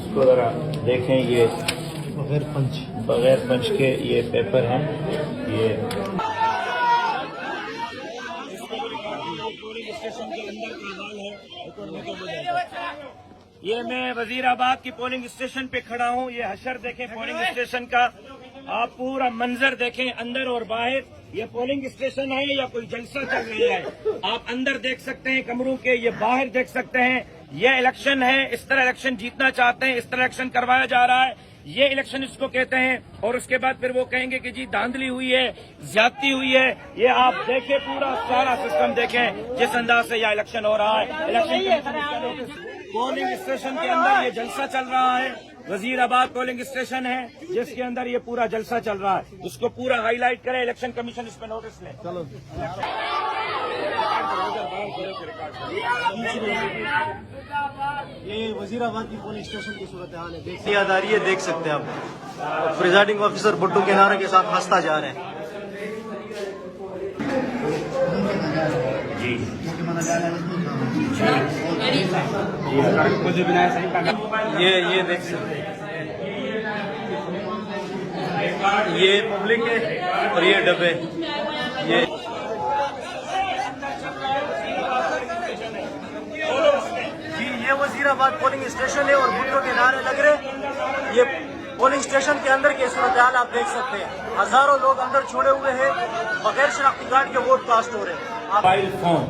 इसको जरा देखें, ये बगैर पंच के ये पेपर हैं। ये ये मैं वजीराबाद की पोलिंग स्टेशन पे खड़ा हूँ। ये हशर देखें पोलिंग स्टेशन का, आप पूरा मंजर देखें अंदर और बाहर। ये पोलिंग स्टेशन है या कोई जलसा चल रहा है? आप अंदर देख सकते हैं कमरों के, ये बाहर देख सकते हैं। ये इलेक्शन है, इस तरह इलेक्शन जीतना चाहते हैं, इस तरह इलेक्शन करवाया जा रहा है। ये इलेक्शन इसको कहते हैं। और उसके बाद फिर वो कहेंगे कि जी धांधली हुई है, ज्यादती हुई है। ये आप देखें, पूरा सारा सिस्टम देखें जिस अंदाज से यह इलेक्शन हो रहा है। इलेक्शन पोलिंग स्टेशन के अंदर ये जलसा चल रहा है। वजीराबाद पोलिंग स्टेशन है जिसके अंदर ये पूरा जलसा चल रहा है। उसको पूरा हाईलाइट करे, इलेक्शन कमीशन इस पर नोटिस ले। चलो ये वजीराबाद की पोलिंग स्टेशन की सूरत हाल है, याद आ रही है, देख सकते हैं आप। प्रिजाइडिंग ऑफिसर भुट्टो के नारे के साथ हंसता जा रहे हैं। जी ये देख सकते हैं, ये पब्लिक है और ये डब्बे। ये वजीराबाद पोलिंग स्टेशन है और भुट्टो के नारे लग रहे। ये पोलिंग स्टेशन के अंदर के सूरत हाल आप देख सकते हैं। हजारों लोग अंदर छोड़े हुए हैं, बगैर शनाख्ती कार्ड के वोट कास्ट हो रहे हैं। Mobile phone.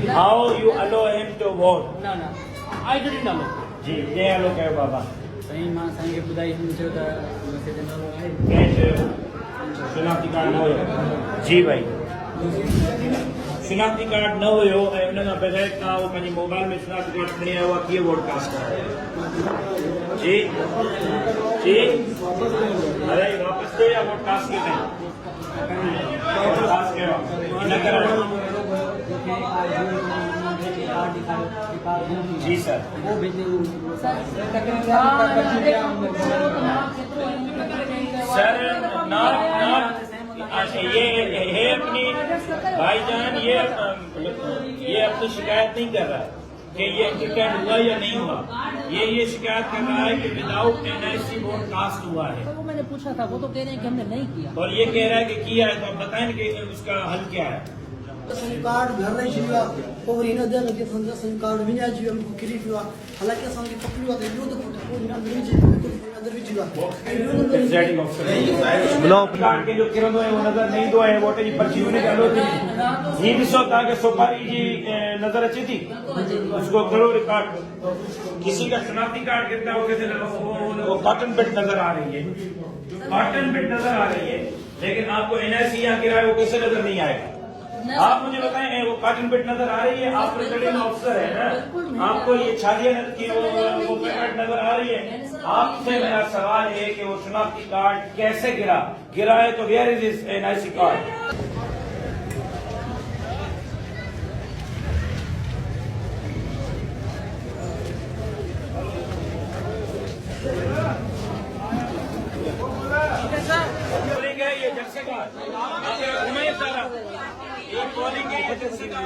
How you allow him to vote? No, I didn't know. जी ये allow कयो बाबा? सही मां सही के बुधाई मुझे तो मैसेज न आए। कैसे शनाख्ती कार्ड न हुयो? जी भाई, शनाख्ती कार्ड न हुयो ऐं उन खां बग़ैर तव्हां उहो पंहिंजे मोबाइल में शनाख्ती कार्ड खणी आयो आहे, कीअं वोट कास्ट करायो? जी जी अरे वापस दे या वोट कास्ट कीअं कयो? वोट कास्ट कयो इन करे। जी सर, वो भेजे सर नॉट ये अपनी भाईजान ये अपनी शिकायत नहीं कर रहा है कि ये इंटरटेन हुआ या नहीं हुआ। ये शिकायत कर रहा है कि विदाउट NIC वोट कास्ट हुआ है। वो मैंने पूछा था, वो तो कह रहे हैं कि हमने नहीं किया। और ये कह रहा है कि किया है, तो आप बताएं कि उसका हल क्या है? कार्ड घर नहीं चाहिए और इन्हें देख के संजय सिंह कार्ड भी नहीं चाहिए हमको क्लियर हुआ। हालांकि संगे पकड़ी हुआ तो यो तो अंदर भी चाहिए, अंदर भी चाहिए। प्रेसिडेंट ऑफिसर ब्लॉक कार्ड के जो किरण है वो नजर नहीं दो है, वोट जी पर्ची होने चालू थी। ये भी सो था कि सोपारी जी नजर अच्छी थी, उसको करो रिकॉर्ड। किसी का शनाख्ती कार्ड कितना हो कैसे वो कॉटन बिट नजर आ रही है, कॉटन बिट नजर आ रही है, लेकिन आपको NIC यहाँ किराया वो कैसे नजर नहीं आएगा? आप मुझे बताएं, वो कॉटन बिट नजर आ रही है? आप प्रेसिडेंट ऑफिसर है ना, आपको ये छालिया की वो पेमेंट नजर आ रही है? आपसे मेरा सवाल है कि वो शनाख्ती कार्ड कैसे गिरा है, तो where is this NIC card? ये जलसे का घुमाइए सारा, ये पोलिंग एजेंसी का